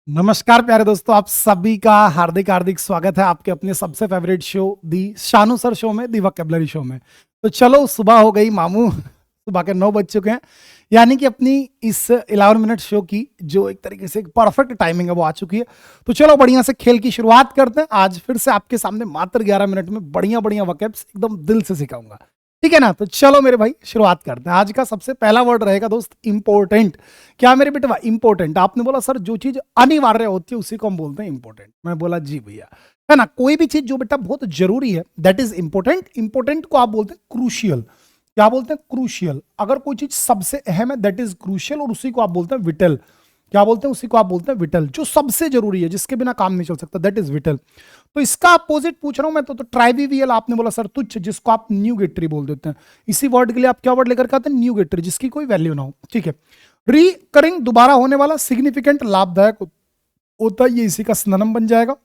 नमस्कार प्यारे दोस्तों, आप सभी का हार्दिक हार्दिक स्वागत है आपके अपने सबसे फेवरेट शो दी शानू सर शो में, दी वोकैबुलरी शो में। तो चलो, सुबह हो गई मामू, सुबह के 9 बज चुके हैं। यानी कि अपनी इस 11 मिनट शो की जो एक तरीके से परफेक्ट टाइमिंग है वो आ चुकी है। तो चलो बढ़िया से खेल की शुरुआत करते हैं। आज फिर से आपके सामने मात्र 11 मिनट में बढ़िया बढ़िया वोकैब्स एकदम दिल से सिखाऊंगा, ठीक है ना। तो चलो मेरे भाई शुरुआत करते हैं। आज का सबसे पहला वर्ड रहेगा दोस्त इंपॉर्टेंट। क्या मेरे बेटा इंपॉर्टेंट? आपने बोला सर जो चीज अनिवार्य होती है उसी को हम बोलते हैं इंपॉर्टेंट। मैं बोला जी भैया, है ना। कोई भी चीज जो बेटा बहुत जरूरी है दैट इज इंपॉर्टेंट। इंपॉर्टेंट को आप बोलते हैं क्रूशियल। क्या बोलते हैं? क्रूशियल। अगर कोई चीज सबसे अहम है दैट इज क्रूशियल, और उसी को आप बोलते हैं विटल। क्या बोलते हैं? उसी को आप बोलते हैं विटल। जो सबसे जरूरी है, जिसके बिना काम नहीं चल सकता, दैट इज विटल। तो इसका अपोजिट पूछ रहा हूं मैं तो ट्राइविवियल। आपने बोला सर तुच्छ, जिसको आप न्यूगेटरी बोल देते हैं। इसी वर्ड के लिए आप क्या वर्ड लेकर के आते हैं? न्यूगेटरी, जिसकी कोई वैल्यू ना हो, ठीक है। रिकरिंग, दोबारा होने वाला। सिग्निफिकेंट, लाभदायक होता है, ये इसी का सिनोनिम बन जाएगा।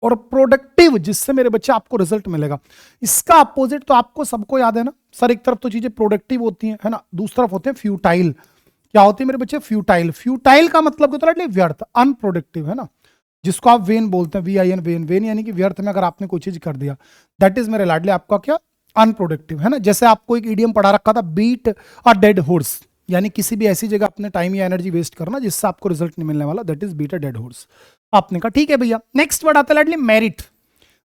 और प्रोडक्टिव, जिससे मेरे बच्चे आपको रिजल्ट मिलेगा। इसका अपोजिट तो आपको सबको याद है ना सर। एक तरफ तो चीजें प्रोडक्टिव होती हैं, है ना, दूसरी तरफ होते हैं फ्यूटाइल। क्या होती है मेरे बच्चे? फ्यूटाइल। फ्यूटाइल का मतलब होता है व्यर्थ, अनप्रोडक्टिव, है ना। जिसको आप वेन बोलते हैं, VIN, वेन। वेन यानी कि व्यर्थ में अगर आपने कोई चीज कर दिया, दैट इज मेरे लाडले आपका क्या? अनप्रोडक्टिव, है ना। जैसे आपको एक इडियम पढ़ा रखा था, बीट अ डेड हॉर्स। यानी किसी भी ऐसी जगह अपने टाइम या एनर्जी वेस्ट करना जिससे आपको रिजल्ट नहीं मिलने वाला, that is beat a dead horse. आपने कहा ठीक है भैया। नेक्स्ट वर्ड आता है लाडली मेरिट।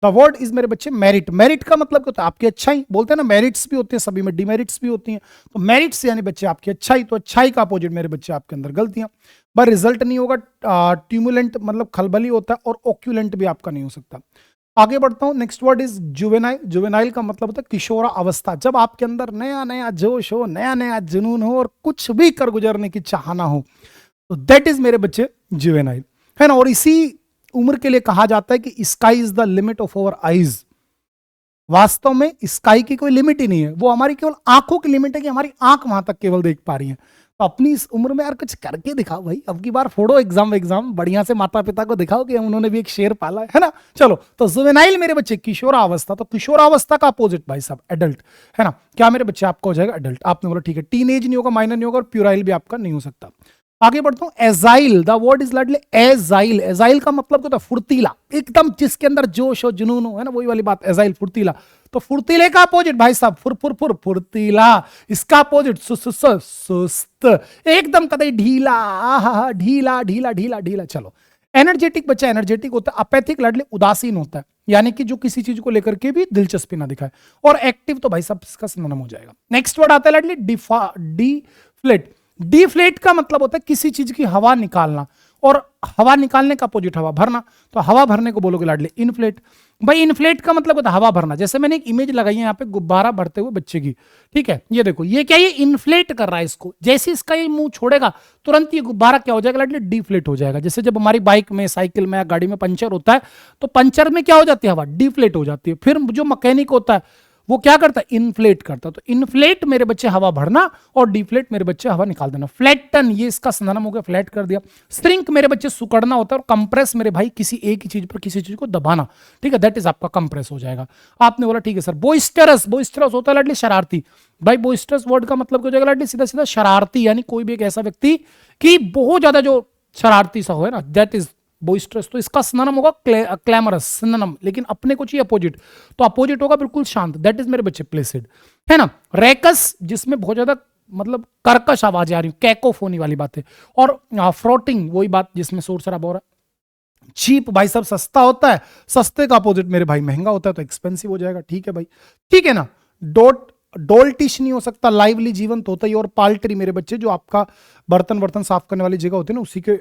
द वर्ड इज मेरे बच्चे मेरिट। मेरिट का मतलब क्या होता है? आपकी अच्छाई। बोलते हैं ना मेरिट्स भी होते हैं सभी में, डिमेरिट्स भी होती हैं। तो मेरिट्स यानी बच्चे आपकी अच्छाई। तो अच्छाई का अपोजिट मेरे बच्चे आपके अंदर गलतियां। पर रिजल्ट नहीं होगा। ट्यूमुलेंट मतलब खलबली होता है, और ओक्यूलेंट भी आपका नहीं हो सकता। आगे बढ़ता हूं। Next word is juvenile. Juvenile का मतलब होता है किशोरा अवस्था। जब आपके अंदर नया नया जोश हो, नया नया जुनून हो, और कुछ भी कर गुजरने की चाहना हो, तो दैट इज मेरे बच्चे जुवेनाइल, है ना। और इसी उम्र के लिए कहा जाता है कि sky is the limit of our eyes. वास्तव में स्काई की कोई लिमिट ही नहीं है, वो हमारी केवल आंखों की लिमिट है कि हमारी आंख वहां तक केवल देख पा रही है। तो अपनी इस उम्र में यार कुछ करके दिखाओ भाई। अब की बार फोड़ो एग्जाम एग्जाम बढ़िया से, माता पिता को दिखाओ कि उन्होंने भी एक शेर पाला है ना। चलो, तो जुवेनाइल मेरे बच्चे किशोरावस्था। तो किशोरावस्था का अपोजिट भाई साहब एडल्ट, है ना। क्या मेरे बच्चे आपका हो जाएगा? एडल्ट। आपने बोला ठीक है। टीनेज नहीं होगा, माइनर नहीं होगा, और प्यूराइल भी आपका नहीं हो सकता। आगे बढ़ता हूं। एजाइल, द वर्ड इज लाडले एजाइल। एजाइल का मतलब क्या होता है? फुर्तीला, एकदम जिसके अंदर जोश हो, जुनून हो, है ना, वही वाली बात। एजाइल, फुर्तीला। तो फुर्तीले का अपोजिट भाई साहब फुर फुर फुर फुर्तीला। इसका अपोजिट सुस्त, एकदम कतई ढीला, ढीला ढीला ढीला ढीला। चलो, एनर्जेटिक बच्चा एनर्जेटिक होता है। अपैथिक लाडले उदासीन होता है, यानी कि जो किसी चीज को लेकर के भी दिलचस्पी ना दिखाए। और एक्टिव तो भाई साहब इसका सिनोनिम हो जाएगा। नेक्स्ट वर्ड आता है लाडले डिफ्लेट। डिफ्लेट का मतलब होता है किसी चीज की हवा निकालना, और हवा निकालने का अपोजिट हवा भरना। तो हवा भरने को बोलोगे लाडले इन्फ्लेट। भाई इन्फ्लेट का मतलब होता है हवा भरना। जैसे मैंने एक इमेज लगाई है यहाँ पे गुब्बारा भरते हुए बच्चे की, ठीक है। ये देखो, ये क्या, ये इन्फ्लेट कर रहा है इसको। जैसे इसका ये मुंह छोड़ेगा, तुरंत ये गुब्बारा क्या हो जाएगा लाडले? डिफ्लेट हो जाएगा। जैसे जब हमारी बाइक में, साइकिल में या गाड़ी में पंचर होता है, तो पंचर में क्या हो जाती है? हवा डिफ्लेट हो जाती है। फिर जो मैकेनिक होता है वो क्या करता है? इन्फ्लेट करता है। तो इन्फ्लेट मेरे बच्चे हवा भरना, और डिफ्लेट मेरे बच्चे हवा निकाल देना। फ्लैटन, ये इसका सिनोनिम हो गया, फ्लैट कर दिया। श्रिंक मेरे बच्चे सुकड़ना होता है, और कंप्रेस मेरे भाई किसी एक ही चीज पर किसी चीज को दबाना, ठीक है। दैट इज आपका कंप्रेस हो जाएगा। आपने बोला ठीक है सर। बोइस्टरस, बोइस्टरस होता है लाडली शरारती। भाई बोइस्टरस वर्ड का मतलब हो जाएगा लाडली सीधा सीधा शरारती, यानी कोई भी एक ऐसा व्यक्ति कि बहुत ज्यादा जो शरारती सा हो, है ना, दैट इज बोइस्टरस। तो इसका सिनोनिम होगा क्लैमरस, सिनोनिम। लेकिन अपने को चाहिए अपोजिट, तो अपोजिट होगा बिल्कुल शांत, दैट इज मेरे बच्चे प्लेसिड, है ना। रैकस, जिसमें बहुत ज्यादा मतलब कर्कश आवाज आ रही है, कैकोफोनी वाली बात है। और फ्रोटिंग, वही बात जिसमें शोर शराबा हो रहा है। चीप भाई साहब सस्ता होता है, सस्ते का अपोजिट मेरे भाई महंगा होता है, तो एक्सपेंसिव हो जाएगा, ठीक है भाई, ठीक है ना। डोट डोल्टिश नहीं हो सकता, लाइवली जीवंत होता ही। और पाल्ट्री मेरे बच्चे, जो आपका बर्तन वर्तन साफ करने वाली जगह होती है ना, उसी के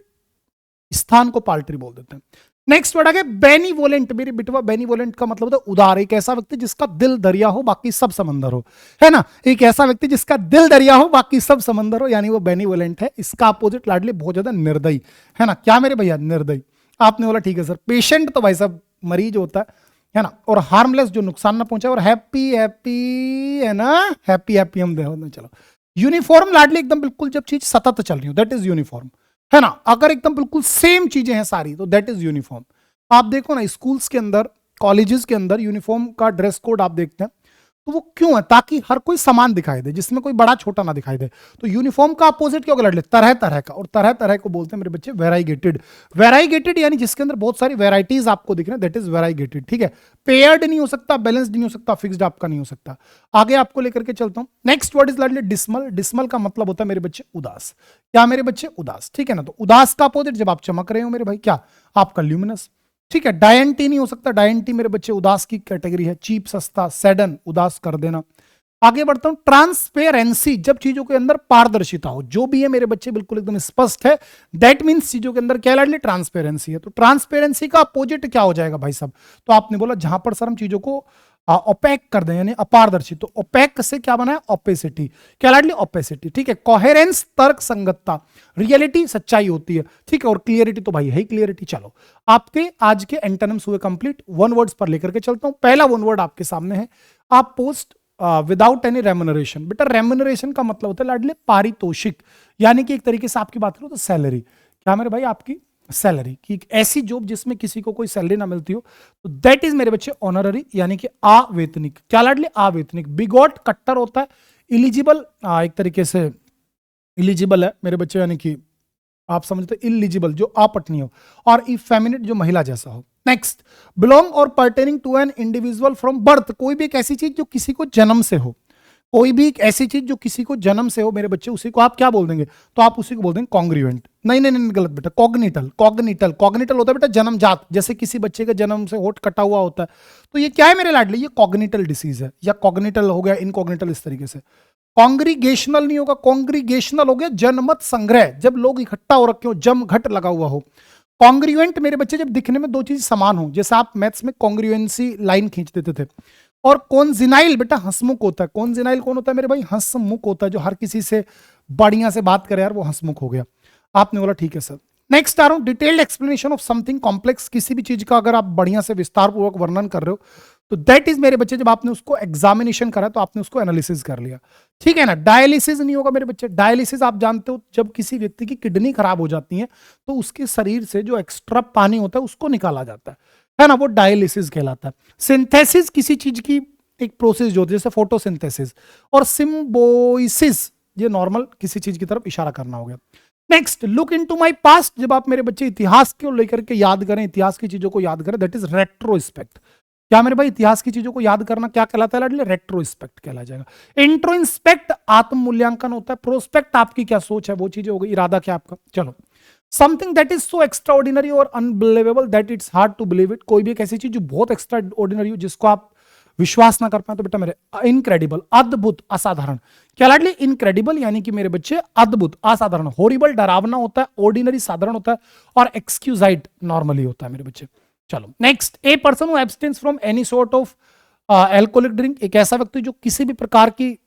स्थान को पाल्ट्री बोल देते हैं। नेक्स्ट वर्ड आ गया बेनीवोलेंट। मेरे बिटवा, बेनीवोलेंट का मतलब होता है उदार। एक ऐसा व्यक्ति जिसका दिल दरिया हो, बाकी सब समंदर हो, है ना। एक ऐसा व्यक्ति जिसका दिल दरिया हो, बाकी सब समंदर हो, यानी वो बेनीवोलेंट है। इसका अपोजिट लाडली बहुत ज्यादा निर्दयी, है ना। क्या मेरे भैया? निर्दयी। आपने बोला ठीक है सर। पेशेंट तो भाई साहब मरीज होता है ना। और हार्मलेस, जो नुकसान ना पहुंचे। और हैप्पी, हैप्पी, है ना, हैप्पी हैप्पी हम दे। चलो, यूनिफॉर्म लाडली, एकदम बिल्कुल जब चीज सतत चल रही हो, दैट इज यूनिफॉर्म, है ना। अगर एकदम बिल्कुल सेम चीजें हैं सारी, तो दैट इज यूनिफॉर्म। आप देखो ना, स्कूल्स के अंदर, कॉलेजेस के अंदर यूनिफॉर्म का ड्रेस कोड आप देखते हैं, तो वो क्यों है? ताकि हर कोई समान दिखाई दे, जिसमें कोई बड़ा छोटा ना दिखाई दे। तो यूनिफॉर्म का अपोजिट क्या होगा? तरह तरह का, और तरह तरह को बोलते हैं मेरे बच्चे वेराइगेटेड। वेराइगेटेड यानी जिसके अंदर बहुत सारी वेराइटीज आपको दिख रहे हैं, दैट इज वेराइगेटेड। ठीक है, पेयर्ड नहीं हो सकता, बैलेंस्ड नहीं हो सकता, फिक्स्ड आपका नहीं हो सकता। आगे आपको लेकर के चलता हूं। Next word is Ladli dismal. Dismal का मतलब होता है मेरे बच्चे उदास। क्या मेरे बच्चे? उदास। ठीक है ना, तो उदास का अपोजिट जब आप चमक रहे हो मेरे भाई, क्या आपका? ल्यूमिनस। ठीक है, डायंटी नहीं हो सकता, डायंटी मेरे बच्चे उदास की कैटेगरी है। चीप, सस्ता, सैडन, उदास कर देना। आगे बढ़ता हूं। ट्रांसपेरेंसी, जब चीजों के अंदर पारदर्शिता हो, जो भी है मेरे बच्चे बिल्कुल एकदम स्पष्ट है, दैट मींस चीजों के अंदर क्या लाडली? ट्रांसपेरेंसी है। तो ट्रांसपेरेंसी का अपोजिट क्या हो जाएगा भाई साहब? तो आपने बोला जहां पर सर हम चीजों को ओपेक कर दें, यानी अपारदर्शी, तो ओपेक से क्या बना है? ओपेसिटी। क्या लाडली? ओपेसिटी। ठीक है, कोहेरेंस तर्क संगतता, रियलिटी सच्चाई होती है। ठीक है, और क्लियरिटी तो भाई है ही क्लियरिटी। चलो, आपके आज के एंटोनिम्स हुए कंप्लीट। वन वर्ड्स पर लेकर के चलता हूं। पहला वन वर्ड आपके सामने है, आप पोस्ट विदाउट एनी रेम्युनरेशन। बेटा रेम्युनरेशन का मतलब होता है लाडले पारितोषिक, यानी कि एक तरीके से आपकी बात करो तो सैलरी। क्या मेरे भाई? आपकी सैलरी की एक ऐसी जॉब जिसमें किसी को कोई सैलरी ना मिलती हो, तो दैट इज मेरे बच्चे ऑनररी, यानी कि आवेतनिक। क्या लाडले? आवेतनिक। बिगॉट कट्टर होता है, इलिजिबल एक तरीके से इलिजिबल है मेरे बच्चे, यानी कि आप समझते इलिजिबल जो अपठनीय हो, और इफेमिनेट जो महिला जैसा हो। नेक्स्ट, बिलोंग और pertaining to an individual from birth, कोई भी एक ऐसी चीज जो किसी को जन्म से हो, कोई भी एक ऐसी चीज जो किसी को जन्म से हो मेरे बच्चे, उसी को आप क्या बोल देंगे? तो आप उसी को बोल देंगे कॉन्ग्रुएंट। नहीं नहीं नहीं, गलत बेटा, कॉग्निटल। कॉग्निटल, कॉग्निटल होता है बेटा जन्मजात, जैसे किसी बच्चे के जन्म से होठ कटा हुआ होता है, तो ये क्या है मेरे लाडले? ये कॉग्निटल डिसीज है, या कॉग्निटल हो गया, इनकॉग्निटल, इस तरीके से। कॉन्ग्रीगेशनल नहीं होगा, कॉन्ग्रीगेशनल हो गया जनमत संग्रह, जब लोग इकट्ठा हो रखे हो, जम घट लगा हुआ हो। कॉन्ग्रुएंट मेरे बच्चे जब दिखने में दो चीज समान हो, जैसे आप मैथ्स में कॉन्ग्रुएंसी लाइन खींच देते थे। और कॉन्जिनाइल बेटा हंसमुख होता है। कॉन्जिनाइल कौन होता है मेरे भाई? हंसमुख होता है, जो हर किसी से बढ़िया से बात करे यार, वो हंसमुख हो गया। आपने बोला ठीक है सर। नेक्स्ट आ रहा हूं, detailed explanation of something complex, किसी भी चीज का अगर आप बढ़िया से विस्तार पूर्वक वर्णन कर रहे हो, तो दैट इज मेरे बच्चे, जब आपने उसको एग्जामिनेशन करा तो आपने उसको एनालिसिस कर लिया। ठीक है ना, डायलिसिस नहीं होगा मेरे बच्चे। डायलिसिस आप जानते हो, जब किसी व्यक्ति की किडनी खराब हो जाती है तो उसके शरीर से जो एक्स्ट्रा पानी होता है उसको निकाला जाता है ना, वो डायलिसिस कहलाता है। सिंथेसिस किसी चीज की एक प्रोसेस जो होती है, जैसे फोटोसिंथेसिस। और सिम्बोइसिस, ये नॉर्मल किसी चीज की तरफ इशारा करना हो गया। Next, look into my past, जब आप मेरे बच्चे इतिहास को लेकर के याद करें, इतिहास की चीजों को याद करें, दैट इज रेट्रोस्पेक्ट। क्या मेरे भाई? इतिहास की चीजों को याद करना क्या कहलाता है लाडले? रेट्रोस्पेक्ट कहला जाएगा। इंट्रोस्पेक्ट आत्म मूल्यांकन होता है। प्रोस्पेक्ट आपकी क्या सोच है, वो चीजें हो गई। इरादा क्या आपका? चलो, something that is so extraordinary और unbelievable that it's hard to believe it, कोई भी एक ऐसी चीज जो बहुत एक्स्ट्रा ऑर्डिनरी हो, जिसको आप विश्वास ना कर पाए, तो बेटा मेरे इनक्रेडिबल, अद्भुत, असाधारण। क्या लाडली? इनक्रेडिबल यानी कि मेरे बच्चे अद्भुत, असाधारण। हॉरिबल डरावना होता है, ऑर्डिनरी साधारण होता है, और एक्सक्यूजाइट नॉर्मली होता है मेरे बच्चे। चलो next, a person who abstains from any sort of alcoholic drink, एक ऐसा व्यक्ति जो किसी भी प्रकार की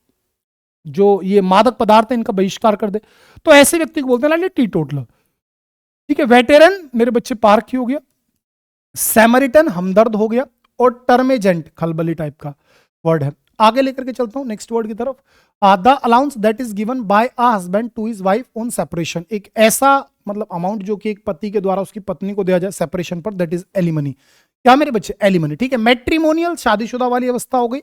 जो ये मादक पदार्थ है इनका बहिष्कार कर दे, तो ऐसे व्यक्ति को बोलते हैं लाडली टीटोटलर। ठीक है, वेटेरन मेरे बच्चे पार्क ही हो गया, सैमरिटन हमदर्द हो गया, और टर्मेजेंट खलबली टाइप का वर्ड है। आगे लेकर के चलता हूं नेक्स्ट वर्ड की तरफ। The allowance that is given by a husband to his wife on separation, एक ऐसा मतलब अमाउंट जो कि एक पति के द्वारा उसकी पत्नी को दिया जाए सेपरेशन पर, दैट इज एलिमनी। क्या मेरे बच्चे? एलिमनी। ठीक है, मैट्रिमोनियल शादीशुदा वाली अवस्था हो गई।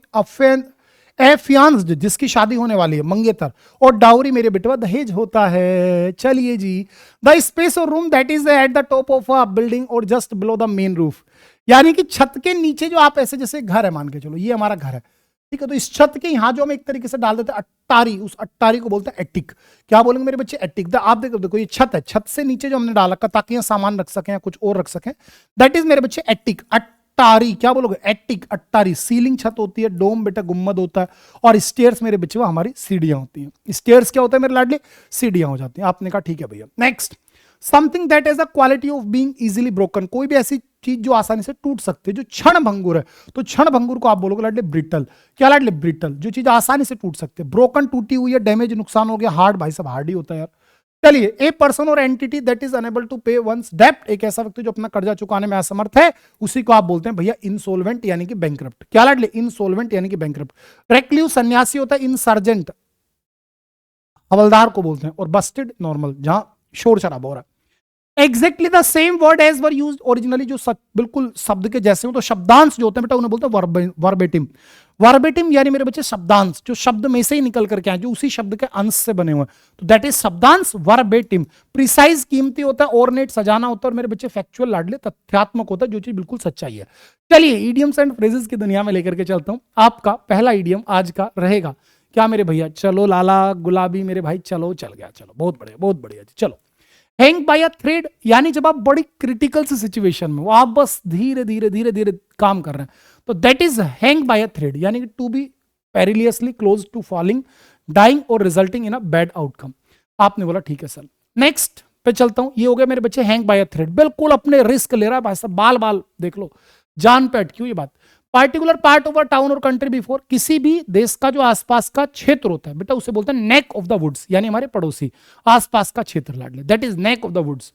एफियांस्ड जिसकी शादी होने वाली है, मंगेतर। और डाउरी मेरे बेटवा दहेज होता है। चलिए जी, द स्पेस और room that is at the top of a building और just below the main roof, यानी कि छत के नीचे जो आप ऐसे, जैसे घर है मान के चलो, ये हमारा घर है, ठीक है, तो इस छत के यहां जो हम एक तरीके से डाल देते हैं अट्टारी, उस अट्टारी को बोलते हैं एटिक। क्या बोलेंगे मेरे बच्चे? एटिक। आप देखो ये छत है, छत से नीचे जो हमने डाल रखा ताकि यहाँ सामान रख सकें या कुछ और रख सकें, दैट इज मेरे बच्चे एटिक। अट्टारी, क्या बोलोगे? एटिक, अट्टारी। सीलिंग छत होती है, डोम बेटा गुम्मद होता है, और स्टेयर्स मेरे बच्चे वो हमारी सीढ़ियां होती हैं। स्टेयर्स क्या होता है मेरे लाडले? सीढ़ियां हो जाती हैं। आपने कहा ठीक है भैया। Next, something that is a quality of being easily broken, कोई भी ऐसी चीज जो आसानी से टूट सकती है, जो क्षण भंगुर है, तो क्षण भंगुर को आप बोलोगे लाडले ब्रिटल। क्या लाडले? ब्रिटल, जो चीज आसानी से टूट सकती है। ब्रोकन, टूटी हुई है, डैमेज, नुकसान हो गया। हार्ड, भाई सब हार्ड ही होता है यार। चलिए, ए पर्सन और entity that is unable to pay one's डेब्ट, एक ऐसा व्यक्ति जो अपना कर्जा चुकाने में असमर्थ है, उसी को आप बोलते हैं भैया इंसोल्वेंट यानी कि बैंकरप्ट। क्या लाडले? इंसोल्वेंट यानी कि बैंकरप्ट। रेक्ल्यूज सन्यासी होता है, इंसर्जेंट हवलदार को बोलते हैं, और बस्टेड नॉर्मल, जहां शोर शराबा हो रहा है। Exactly the same word as were used originally, जो बिल्कुल शब्द के जैसे हो, तो शब्दांश जो होते हैं बेटा उन्हें बोलते हैं वर्बेटिम। वर्बेटिम यानी मेरे बच्चे शब्दांश, जो शब्द में से ही निकल करके आए, जो उसी शब्द के अंश से बने हुए हैं, तो दैट इज शब्दांश वर्बेटिम। प्रिसाइज कीमती होता है, ऑर्नेट सजाना होता है, और मेरे बच्चे फैक्चुअल लाडले तथ्यात्मक होता है, जो चीज बिल्कुल सच्चाई है। चलिए इडियम्स एंड फ्रेजेस की दुनिया में लेकर के चलता हूं। आपका पहला इडियम आज का रहेगा क्या मेरे भैया? चलो लाला गुलाबी मेरे भाई, चलो चल गया, चलो बहुत बढ़िया बहुत बढ़िया। चलो, हैंग बाय अ थ्रेड यानी जब आप बड़ी क्रिटिकल सी सिचुएशन में हो, आप बस धीरे धीरे धीरे धीरे काम कर रहे हैं, तो that is hang by a thread, यानी कि to be perilously close to falling, dying और resulting in a bad outcome. आपने बोला ठीक है सर। नेक्स्ट पे चलता हूं। ये हो गया मेरे बच्चे हैंग बाय अ थ्रेड, बिल्कुल अपने रिस्क ले रहा है भाई साहब, बाल बाल देख लो, जान पे अटकी हुई बात। Particular part of a town और कंट्री बिफोर, किसी भी देश का जो आसपास का क्षेत्र होता है बेटा उसे बोलते हैं नेक ऑफ द वुड्स, यानी हमारे पड़ोसी आसपास का क्षेत्र लाडले, that is neck of the woods.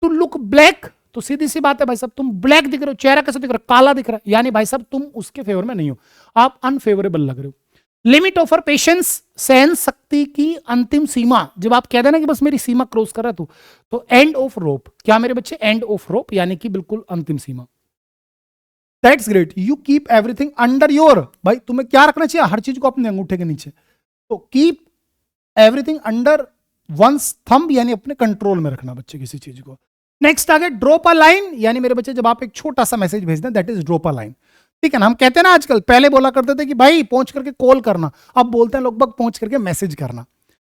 To look black, तो सीधी सी बात है भाई साहब, तुम ब्लैक दिख रहे हो, चेहरा कैसे दिख रहा है? काला दिख रहा है, यानी भाई साहब तुम उसके फेवर में नहीं हो, आप अनफेवरेबल लग रहे हो। लिमिट ऑफ पेशेंस, सहन शक्ति की अंतिम सीमा, जब आप कह देना कि बस मेरी सीमा क्रॉस कर रहा है तो एंड ऑफ रोप, क्या मेरे बच्चे? एंड ऑफ रोप, यानी कि बिल्कुल अंतिम सीमा। That's great, you keep everything under your, भाई तुम्हें क्या रखना चाहिए? हर चीज को अपने अंगूठे के नीचे, तो keep everything under one's thumb, यानी अपने कंट्रोल में रखना बच्चे किसी चीज को। नेक्स्ट आ गया ड्रॉप अ लाइन, यानी मेरे बच्चे जब आप एक छोटा सा मैसेज भेज दें, that is drop a line. ठीक है ना, हम कहते हैं ना आजकल, पहले बोला करते थे कि भाई पहुंच करके कॉल करना, अब बोलते हैं लगभग पहुंच करके मैसेज करना,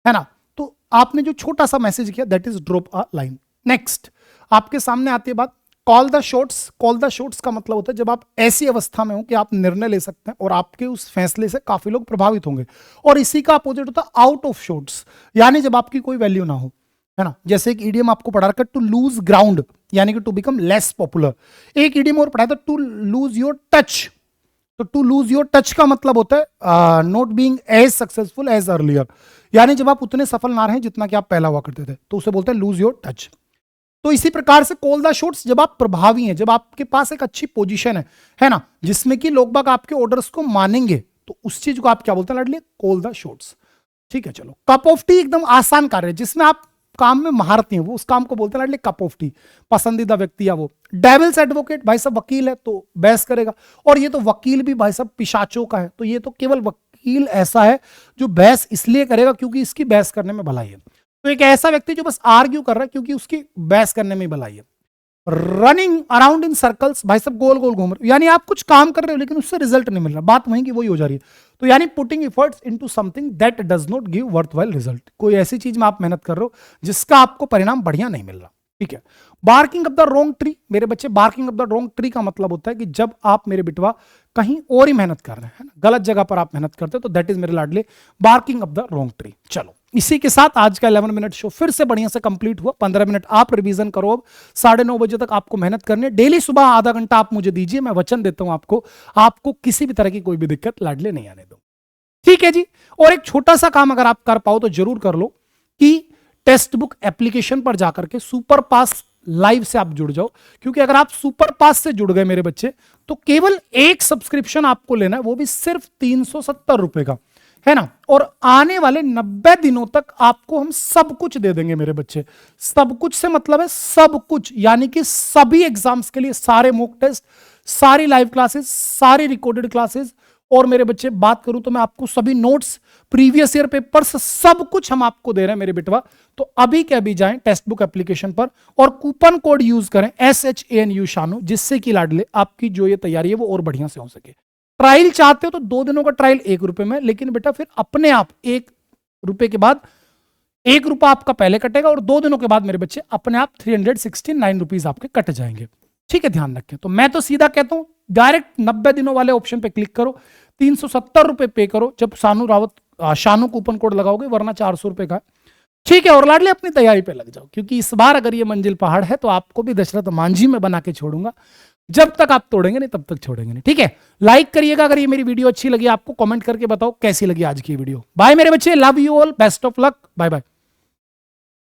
है ना। तो आपने जो छोटा सा मैसेज किया, that is drop a line. Next आपके सामने आती है बात call the shots. Call the shots का मतलब होता है जब आप ऐसी अवस्था में हो कि आप निर्णय ले सकते हैं और आपके उस फैसले से काफी लोग प्रभावित होंगे, और इसी का अपोजिट होता है आउट ऑफ शॉट्स, यानी जब आपकी कोई वैल्यू ना हो, है ना। जैसे एक ईडियम आपको पढ़ा रखा, टू लूज ग्राउंड, यानी कि टू बिकम लेस पॉपुलर। एक ईडियम और पढ़ा था, टू लूज योर टच। तो टू लूज योर टच का मतलब होता है not being as successful as earlier, यानी जब आप उतने सफल ना रहे जितना कि आप पहला हुआ करते थे, तो उसे बोलते हैं लूज योर टच। तो इसी प्रकार से कॉल द शॉट्स, जब आप प्रभावी हैं, जब आपके पास एक अच्छी पोजीशन है ना, जिसमें कि लोग बाग आपके ऑर्डर्स को मानेंगे, तो उस चीज को आप क्या बोलते हैं लाडली? Call the shots. ठीक है, चलो कप ऑफ टी एकदम आसान कार्य है, जिसमें आप काम में महारती हैं, वो उस काम को बोलते हैं लाडली कप ऑफ टी, पसंदीदा व्यक्ति या वो। डेविल्स एडवोकेट, भाई साहब वकील है तो बहस करेगा, और ये तो वकील भी भाई साहब पिशाचों का है, तो ये तो केवल वकील ऐसा है जो बहस इसलिए करेगा क्योंकि इसकी बहस करने में भलाई है। तो एक ऐसा व्यक्ति जो बस आर्ग्यू कर रहा है क्योंकि उसकी बहस करने में भलाई है। रनिंग अराउंड इन सर्कल्स, भाई सब गोल गोल घूम रहे हो, यानी आप कुछ काम कर रहे हो लेकिन उससे रिजल्ट नहीं मिल रहा, बात वहीं की वही हो जा रही है। तो यानी putting efforts into something that does not give worthwhile result, कोई ऐसी चीज में आप मेहनत कर रहे हो जिसका आपको परिणाम बढ़िया नहीं मिल रहा। ठीक है। Barking up the wrong tree, मेरे बच्चे barking up the wrong tree का मतलब होता है कि जब आप मेरे बिटवा कहीं और ही मेहनत कर रहे हैं, गलत जगह पर आप मेहनत करते हो, तो दैट इज मेरे लाडले barking up the wrong tree. चलो इसी के साथ आज का 11 मिनट शो फिर से बढ़िया से कंप्लीट हुआ। 15 मिनट आप रिवीजन करो, अब 9:30 बजे तक आपको मेहनत करनी है। डेली सुबह आधा घंटा आप मुझे दीजिए, मैं वचन देता हूं आपको किसी भी तरह की कोई भी दिक्कत लाडले नहीं आने दो। ठीक है जी। और एक छोटा सा काम अगर आप कर पाओ तो जरूर कर लो कि टेक्स्ट बुक एप्लीकेशन पर जाकर के सुपर पास लाइव से आप जुड़ जाओ, क्योंकि अगर आप सुपर पास से जुड़ गए मेरे बच्चे, तो केवल एक सब्सक्रिप्शन आपको लेना है, वो भी सिर्फ 370 रुपए का, है ना। और आने वाले 90 दिनों तक आपको हम सब कुछ दे देंगे मेरे बच्चे। सब कुछ से मतलब है सब कुछ, यानी कि सभी एग्जाम्स के लिए सारे मॉक टेस्ट, सारी लाइव क्लासेस, सारी रिकॉर्डेड क्लासेस, और मेरे बच्चे बात करूं तो मैं आपको सभी नोट्स, प्रीवियस ईयर पेपर्स, सब कुछ हम आपको दे रहे हैं मेरे बिटवा। तो अभी के अभी जाएं टेक्स्ट बुक एप्लीकेशन पर और कूपन कोड यूज करें SHANU शानू, जिससे कि लाडले आपकी जो ये तैयारी है वो और बढ़िया से हो सके। ट्रायल चाहते हो तो 2 दिनों का ट्रायल 1 रुपए में, लेकिन बेटा फिर अपने आप 1 रुपए के बाद 1 रुपया आपका पहले कटेगा, और 2 दिनों के बाद मेरे बच्चे अपने आप 369 रुपीज आपके कट जाएंगे। ठीक है, ध्यान रखें। तो मैं तो सीधा कहता हूं डायरेक्ट 90 दिनों वाले ऑप्शन पे क्लिक करो, 370 रुपए पे करो जब शानू कूपन कोड लगाओगे, वरना 400 रुपए का। ठीक है, और लाडले अपनी तैयारी पे लग जाओ, क्योंकि इस बार अगर ये मंजिल पहाड़ है तो आपको भी दशरथ मांझी में बना के छोड़ूंगा। जब तक आप तोड़ेंगे नहीं तब तक छोड़ेंगे नहीं। ठीक है, लाइक करिएगा अगर ये मेरी वीडियो अच्छी लगी आपको, कमेंट करके बताओ कैसी लगी आज की वीडियो। बाय मेरे बच्चे, love you all, best of luck, bye bye.